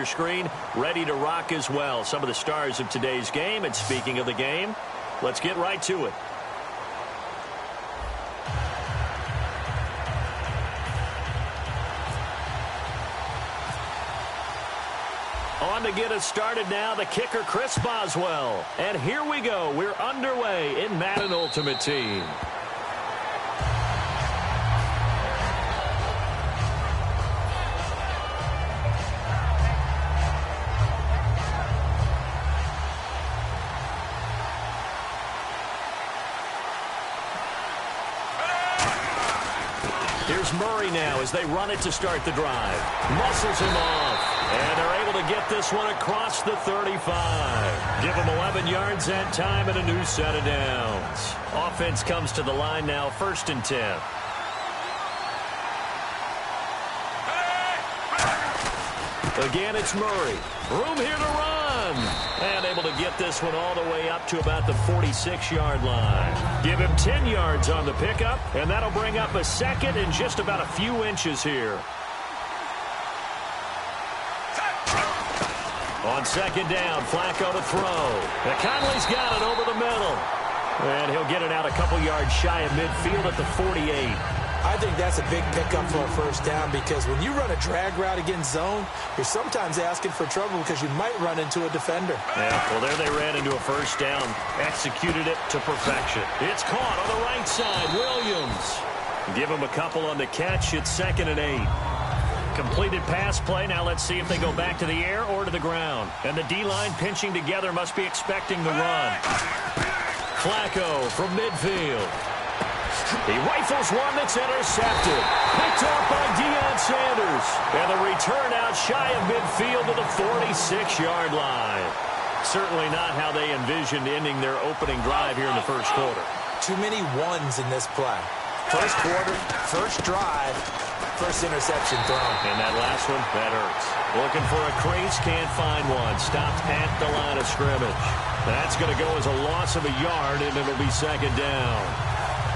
your screen, ready to rock as well. Some of the stars of today's game. And speaking of the game, let's get right to it. On to get us started now, the kicker, Chris Boswell. And here we go. We're underway in Madden Ultimate Team. Here's Murray now as they run it to start the drive. Muscles him off. And they're able to get this one across the 35. Give them 11 yards that time and a new set of downs. Offense comes to the line now, 1st and 10. Again, it's Murray. Room here to run. And able to get this one all the way up to about the 46-yard line. Give him 10 yards on the pickup, and that'll bring up a second and just about a few inches here. On 2nd down, Flacco to throw. And Conley's got it over the middle. And he'll get it out a couple yards shy of midfield at the 48. I think that's a big pickup for a 1st down because when you run a drag route against zone, you're sometimes asking for trouble because you might run into a defender. Yeah, well, there they ran into a 1st down. Executed it to perfection. It's caught on the right side. Williams. Give him a couple on the catch. It's 2nd and 8. Completed pass play. Now let's see if they go back to the air or to the ground. And the D-line pinching together must be expecting the run. Flacco from midfield. He rifles one that's intercepted. Picked off by Deion Sanders. And the return out shy of midfield to the 46-yard line. Certainly not how they envisioned ending their opening drive here in the 1st quarter. Too many ones in this play. 1st quarter, 1st drive, 1st interception thrown. And that last one, that hurts. Looking for a crease, can't find one. Stopped at the line of scrimmage. That's going to go as a loss of a yard, and it'll be 2nd down.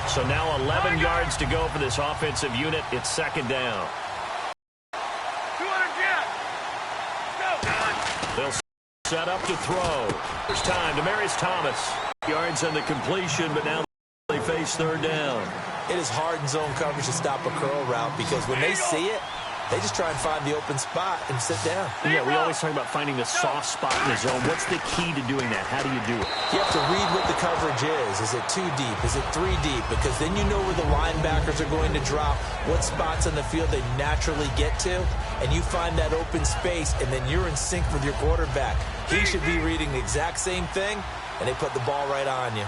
So now 11 yards to go for this offensive unit. It's 2nd down. They'll set up to throw. First time, Demaryius Thomas. Yards on the completion, but now they face 3rd down. It is hard in zone coverage to stop a curl route because when they see it, they just try and find the open spot and sit down. Yeah, we always talk about finding the soft spot in the zone. What's the key to doing that? How do you do it? You have to read what the coverage is. Is it 2 deep? Is it 3 deep? Because then you know where the linebackers are going to drop, what spots on the field they naturally get to, and you find that open space, and then you're in sync with your quarterback. He should be reading the exact same thing, and they put the ball right on you.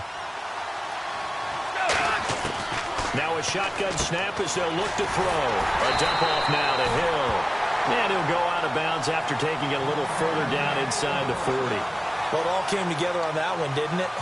Now a shotgun snap as they'll look to throw. A dump off now to Hill. And he'll go out of bounds after taking it a little further down inside the 40. Well, it all came together on that one, didn't it?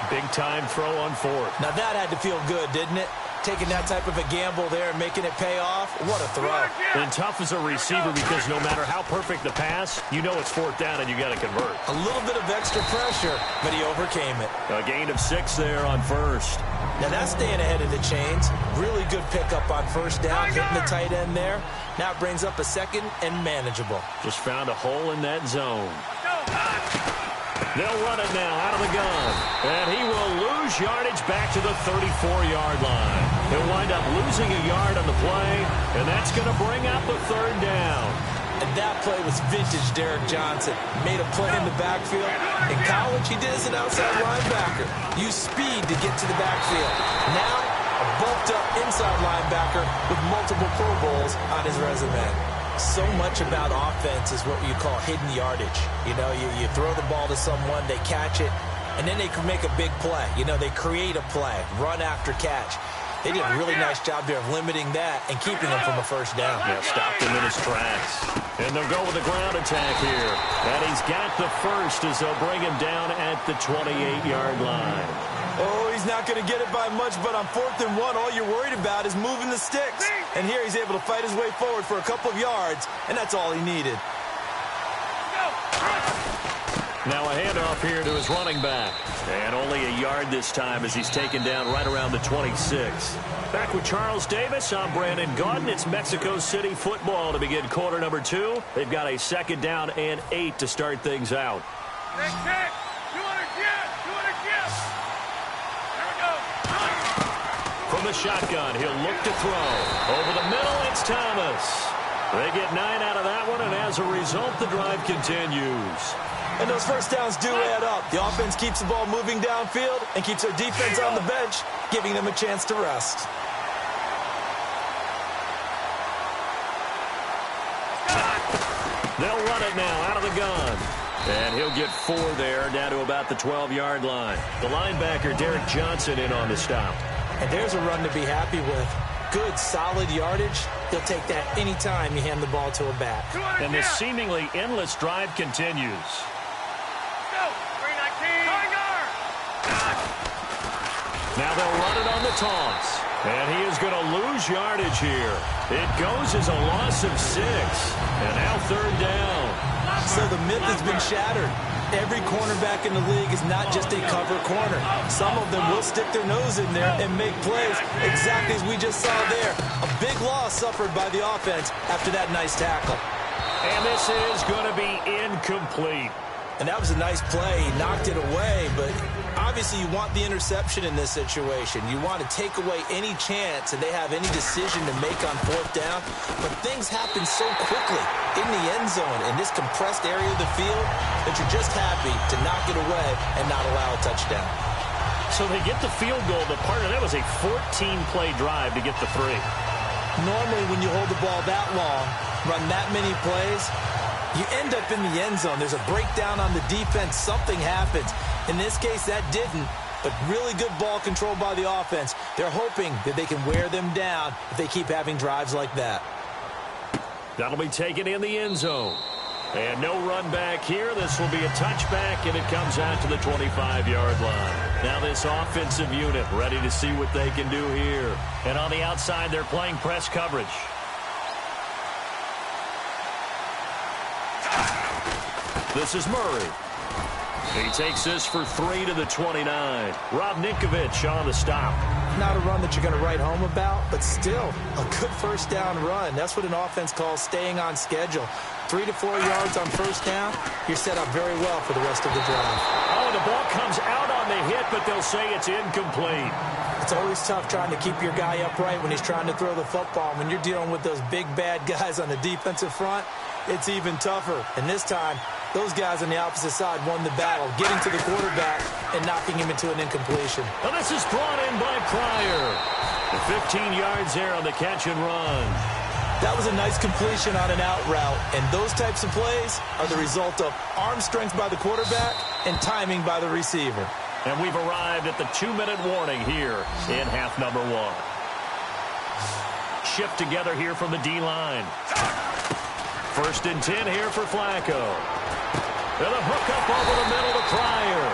Big time throw on 4th. Now that had to feel good, didn't it? Taking that type of a gamble there and making it pay off. What a throw. And tough as a receiver because no matter how perfect the pass, you know it's 4th down and you got to convert. A little bit of extra pressure, but he overcame it. A gain of 6 there on 1st. Now that's staying ahead of the chains. Really good pickup on 1st down, hitting the tight end there. Now it brings up a 2nd and manageable. Just found a hole in that zone. They'll run it now out of the gun. And he will lose yardage back to the 34-yard line. He'll wind up losing a yard on the play, and that's going to bring up the 3rd down. And that play was vintage Derek Johnson. Made a play in the backfield. In college, he did as an outside linebacker. Used speed to get to the backfield. Now, a bulked-up inside linebacker with multiple Pro Bowls on his resume. So much about offense is what you call hidden yardage. You know, you throw the ball to someone, they catch it, and then they can make a big play. You know, they create a play, run after catch. They did a really nice job there of limiting that and keeping him from a 1st down. Yeah, stopped him in his tracks. And they'll go with the ground attack here. And he's got the 1st as they'll bring him down at the 28-yard line. Oh, he's not going to get it by much, but on 4th and 1, all you're worried about is moving the sticks. And here he's able to fight his way forward for a couple of yards, and that's all he needed. Now a handoff here to his running back. And only a yard this time as he's taken down right around the 26. Back with Charles Davis, I'm Brandon Gaudin. It's Mexico City football to begin quarter number 2. They've got a 2nd down and 8 to start things out. From the shotgun, he'll look to throw. Over the middle, it's Thomas. They get 9 out of that one, and as a result, the drive continues. And those first downs do add up. The offense keeps the ball moving downfield and keeps their defense on the bench, giving them a chance to rest. They'll run it now out of the gun. And he'll get 4 there, down to about the 12-yard line. The linebacker, Derek Johnson, in on the stop. And there's a run to be happy with. Good, solid yardage. He'll take that anytime you hand the ball to a back. And this seemingly endless drive continues. Now they'll run it on the toss. And he is going to lose yardage here. It goes as a loss of 6. And now 3rd down. So the myth has been shattered. Every cornerback in the league is not just a cover corner. Some of them will stick their nose in there and make plays exactly as we just saw there. A big loss suffered by the offense after that nice tackle. And this is going to be incomplete. And that was a nice play. He knocked it away, but obviously you want the interception in this situation. You want to take away any chance that they have any decision to make on 4th down. But things happen so quickly in the end zone in this compressed area of the field that you're just happy to knock it away and not allow a touchdown. So they get the field goal, but part of that was a 14-play drive to get the 3. Normally when you hold the ball that long, run that many plays, you end up in the end zone. There's a breakdown on the defense. Something happens. In this case, that didn't, but really good ball control by the offense. They're hoping that they can wear them down if they keep having drives like that. That'll be taken in the end zone. And no run back here. This will be a touchback, and it comes out to the 25-yard line. Now this offensive unit ready to see what they can do here. And on the outside, they're playing press coverage. This is Murray. He takes this for 3 to the 29. Rob Ninkovich on the stop. Not a run that you're going to write home about, but still a good 1st down run. That's what an offense calls staying on schedule. 3 to 4 yards on 1st down, you're set up very well for the rest of the drive. Oh, the ball comes out on the hit, but they'll say it's incomplete. It's always tough trying to keep your guy upright when he's trying to throw the football. When you're dealing with those big, bad guys on the defensive front, it's even tougher. And this time, those guys on the opposite side won the battle, getting to the quarterback and knocking him into an incompletion. Well, this is brought in by Pryor. The 15 yards there on the catch and run. That was a nice completion on an out route, and those types of plays are the result of arm strength by the quarterback and timing by the receiver. And we've arrived at the 2-minute warning here in half number 1. Shift together here from the D-line. 1st and 10 here for Flacco. And a hook up over the middle to Pryor.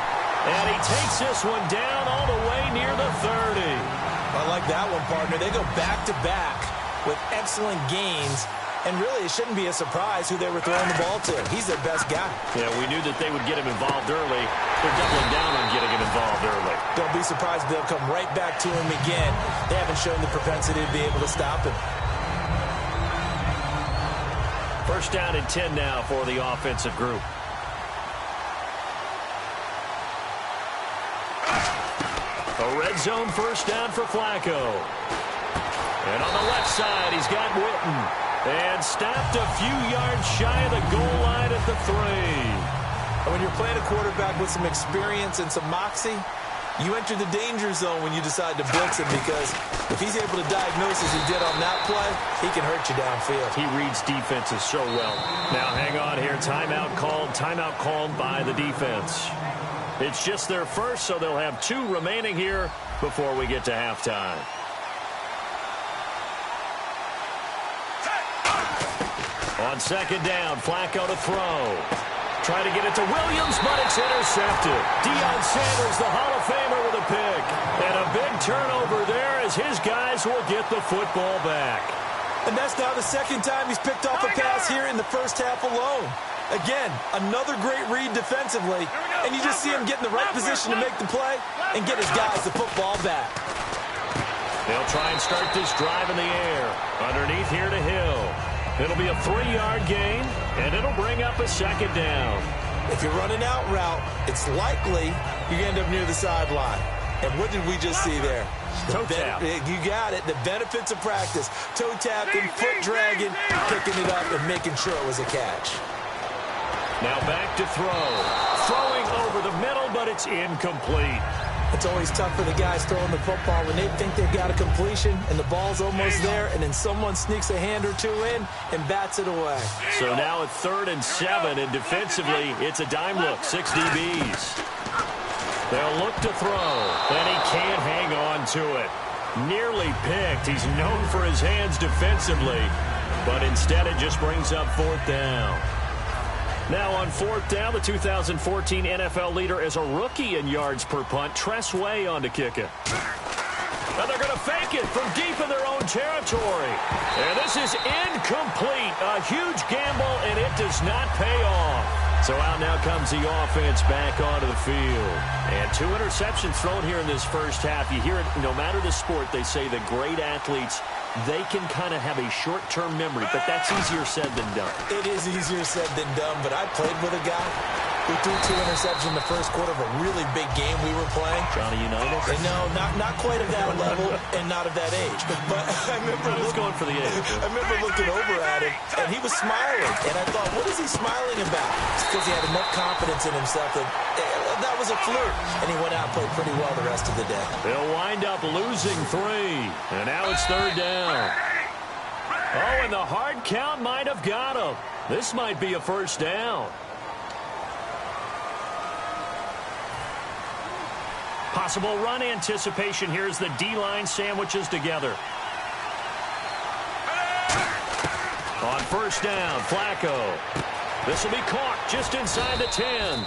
And he takes this one down all the way near the 30. I like that one, partner. They go back-to-back with excellent gains. And really, it shouldn't be a surprise who they were throwing the ball to. He's their best guy. Yeah, we knew that they would get him involved early. They're doubling down on getting him involved early. Don't be surprised if they'll come right back to him again. They haven't shown the propensity to be able to stop him. 1st down and 10 now for the offensive group. A red zone 1st down for Flacco. And on the left side, he's got Witten. And stopped a few yards shy of the goal line at the 3. And when you're playing a quarterback with some experience and some moxie, you enter the danger zone when you decide to blitz him, because if he's able to diagnose as he did on that play, he can hurt you downfield. He reads defenses so well. Now hang on here. Timeout called by the defense. It's just their first, so they'll have 2 remaining here before we get to halftime. On 2nd down, Flacco to throw. Try to get it to Williams, but it's intercepted. Deion Sanders, the Hall of Famer, with a pick. And a big turnover there as his guys will get the football back. And that's now the 2nd time he's picked off a pass here in the 1st half alone. Again, another great read defensively, and you just see him get in the right position to make the play and get his guys the football back. They'll try and start this drive in the air. Underneath here to Hill. It'll be a 3-yard gain, and it'll bring up a second down. If you're running out route, it's likely you end up near the sideline. And what did we just see there? Toe tap. You got it. The benefits of practice. Toe tapping, foot dragging, picking it up, and making sure it was a catch. Now back to throw. Throwing over the middle, but it's incomplete. It's always tough for the guys throwing the football when they think they've got a completion and the ball's almost there, and then someone sneaks a hand or two in and bats it away. So now it's 3rd and 7, and defensively, it's a dime look. 6 DBs. They'll look to throw, and he can't hang on to it. Nearly picked. He's known for his hands defensively, but instead it just brings up 4th down. Now on 4th down, the 2014 NFL leader is a rookie in yards per punt. Tress Way on to kick it. And they're going to fake it from deep in their own territory. And this is incomplete. A huge gamble, and it does not pay off. So out now comes the offense back onto the field. And 2 interceptions thrown here in this first half. You hear it, no matter the sport, they say the great athletes, they can kind of have a short-term memory, but that's easier said than done. It is easier said than done, but I played with a guy who threw 2 interceptions in the first quarter of a really big game we were playing. Johnny Unitas? No, not quite at that level and not of that age. But I remember going for the age. I remember looking over at him, and he was smiling. And I thought, what is he smiling about? It's because he had enough confidence in himself that was a fluke. And he went out and played pretty well the rest of the day. They'll wind up losing 3. And now it's 3rd down. Oh, and the hard count might have got him. This might be a first down. Possible run anticipation here as the D-line sandwiches together. On first down, Flacco. This will be caught just inside the 10.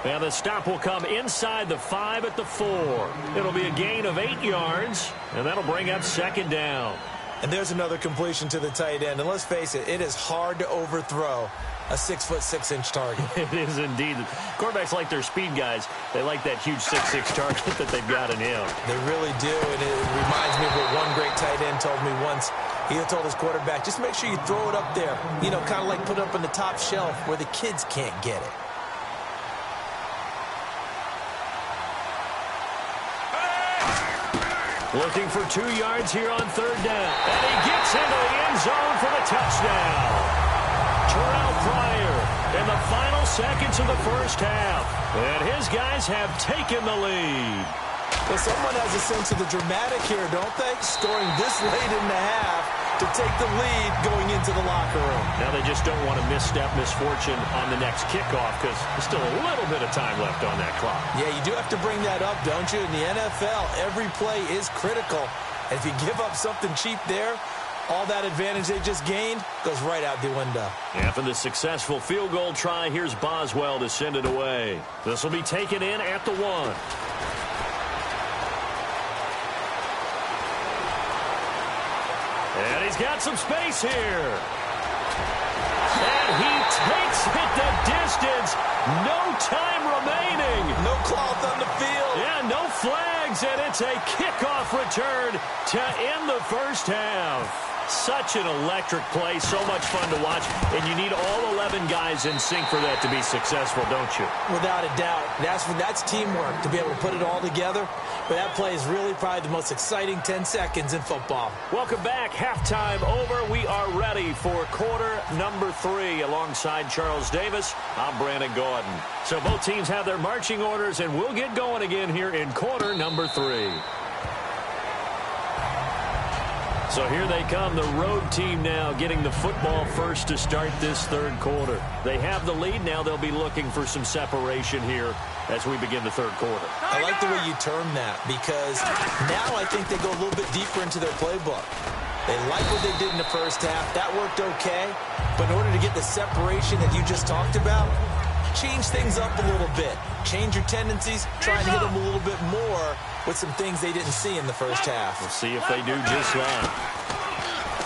And the stop will come inside the 5 at the 4. It'll be a gain of 8 yards, and that'll bring up 2nd down. And there's another completion to the tight end. And let's face it, it is hard to overthrow a 6'6" target. It is indeed. Quarterbacks like their speed guys. They like that huge 6'6" target that they've got in him. They really do, and it reminds me of what one great tight end told me once. He told his quarterback, just make sure you throw it up there. You know, kind of like put it up on the top shelf where the kids can't get it. Looking for 2 yards here on 3rd down. And he gets into the end zone for the touchdown. Terrell Pryor in the final seconds of the first half. And his guys have taken the lead. Well, someone has a sense of the dramatic here, don't they? Scoring this late in the half to take the lead going into the locker room. Now they just don't want to misfortune on the next kickoff because there's still a little bit of time left on that clock. Yeah, you do have to bring that up, don't you? In the NFL, every play is critical. And if you give up something cheap there, all that advantage they just gained goes right out the window. After the successful field goal try, here's Boswell to send it away. This will be taken in at the 1. And he's got some space here. And he takes it the distance. No time remaining. No cloth on the field. Yeah, no flags, and it's a kickoff return to end the first half. Such an electric play, so much fun to watch, and you need all 11 guys in sync for that to be successful, don't you? Without a doubt. That's teamwork, to be able to put it all together. But that play is really probably the most exciting 10 seconds in football. Welcome back. Halftime over. We are ready for quarter number 3. Alongside Charles Davis, I'm Brandon Gordon. So both teams have their marching orders, and we'll get going again here in quarter number 3. So here they come, the road team now getting the football first to start this 3rd quarter. They have the lead. Now they'll be looking for some separation here as we begin the 3rd quarter. I like the way you term that because now I think they go a little bit deeper into their playbook. They like what they did in the first half. That worked okay. But in order to get the separation that you just talked about, change things up a little bit. Change your tendencies. Try and hit them a little bit more with some things they didn't see in the first half. We'll see if they do just that.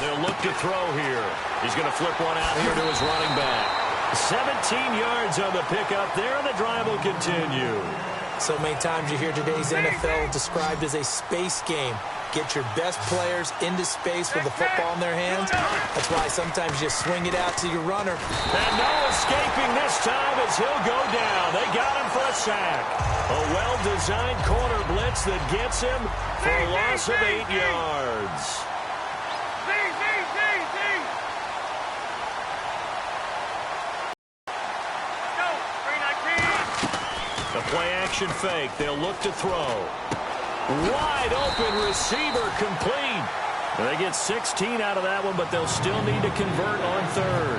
They'll look to throw here. He's going to flip one out here to his running back. 17 yards on the pickup there, and the drive will continue. So many times you hear today's NFL described as a space game. Get your best players into space with the football in their hands. That's why sometimes you swing it out to your runner. And no escaping this time as he'll go down. They got him for a sack. A well-designed corner blitz that gets him for a loss of 8 yards. The play-action fake. They'll look to throw. Wide open receiver complete. They get 16 out of that one, but they'll still need to convert on third.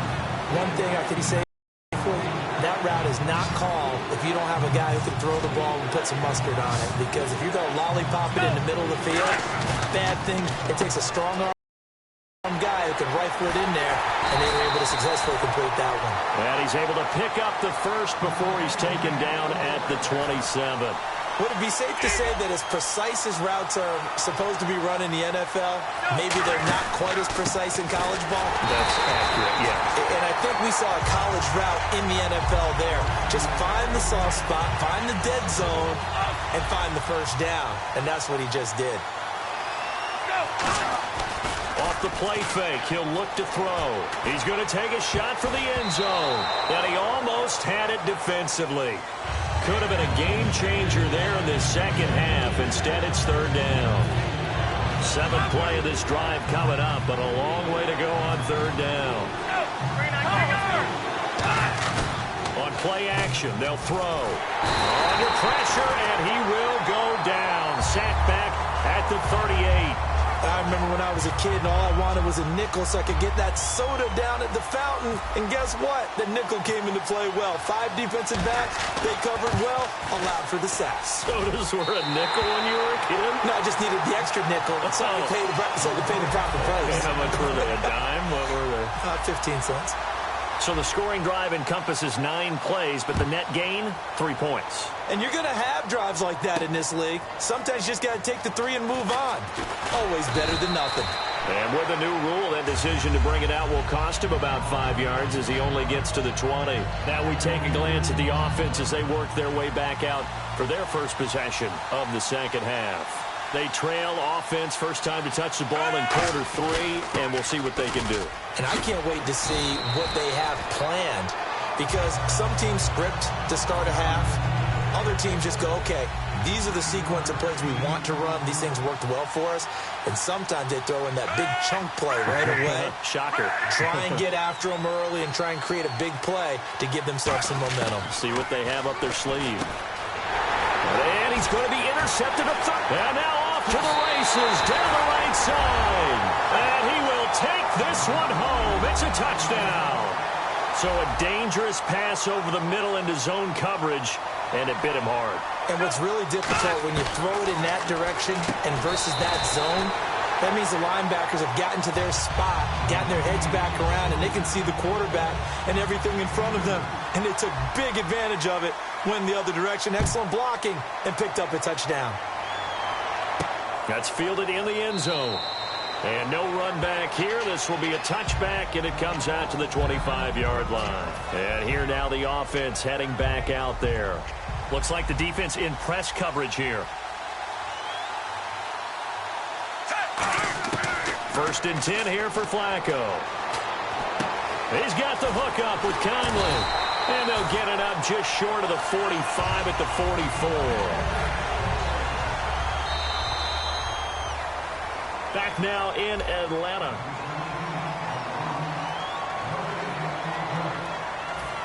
One thing I could say, that route is not called if you don't have a guy who can throw the ball and put some mustard on it. Because if you're going to lollipop it in the middle of the field, bad thing. It takes a strong arm guy who can rifle it in there, and they were able to successfully complete that one. And he's able to pick up the first before he's taken down at the 27. Would it be safe to say that as precise as routes are supposed to be run in the NFL, maybe they're not quite as precise in college ball? That's accurate, yeah. And I think we saw a college route in the NFL there. Just find the soft spot, find the dead zone, and find the first down. And that's what he just did. Off the play fake, he'll look to throw. He's going to take a shot for the end zone. And he almost had it defensively. Could have been a game changer there in this second half. Instead, it's third down. 7th play of this drive coming up, but a long way to go on third down. On play action, they'll throw. Under pressure, and he will go down. Sacked back at the 38. I remember when I was a kid and all I wanted was a nickel so I could get that soda down at the fountain. And guess what? The nickel came into play well. 5 defensive backs, they covered well, allowed for the sacks. Sodas were a nickel when you were a kid? No, I just needed the extra nickel so I could pay the proper price. Okay, how much were they? A dime? What were they? 15 cents. So the scoring drive encompasses 9 plays, but the net gain, 3 points. And you're going to have drives like that in this league. Sometimes you just got to take the 3 and move on. Always better than nothing. And with the new rule, that decision to bring it out will cost him about 5 yards as he only gets to the 20. Now we take a glance at the offense as they work their way back out for their first possession of the second half. They trail offense, first time to touch the ball in quarter 3, and we'll see what they can do. And I can't wait to see what they have planned, because some teams script to start a half. Other teams just go, okay, these are the sequence of plays we want to run. These things worked well for us. And sometimes they throw in that big chunk play right away. Shocker. Try and get after them early and try and create a big play to give themselves some momentum. See what they have up their sleeve. And he's going to be intercepted up front. And now off to the races down the right side. And he will take this one home. It's a touchdown. So a dangerous pass over the middle into zone coverage, and it bit him hard. And what's really difficult when you throw it in that direction and versus that zone, that means the linebackers have gotten to their spot, gotten their heads back around, and they can see the quarterback and everything in front of them. And they took big advantage of it, went the other direction. Excellent blocking, and picked up a touchdown. That's fielded in the end zone. And no run back here. This will be a touchback, and it comes out to the 25-yard line. And here now the offense heading back out there. Looks like the defense in press coverage here. First and 10 here for Flacco. He's got the hook up with Conley. And they'll get it up just short of the 45 at the 44. Back now in Atlanta.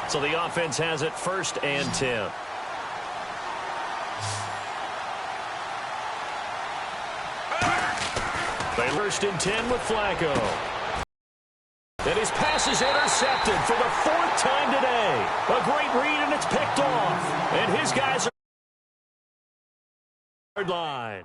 So the offense has it first and 10. They first and 10 with Flacco. And his pass is intercepted for the 4th time today. A great read, and it's picked off. And his guys are line.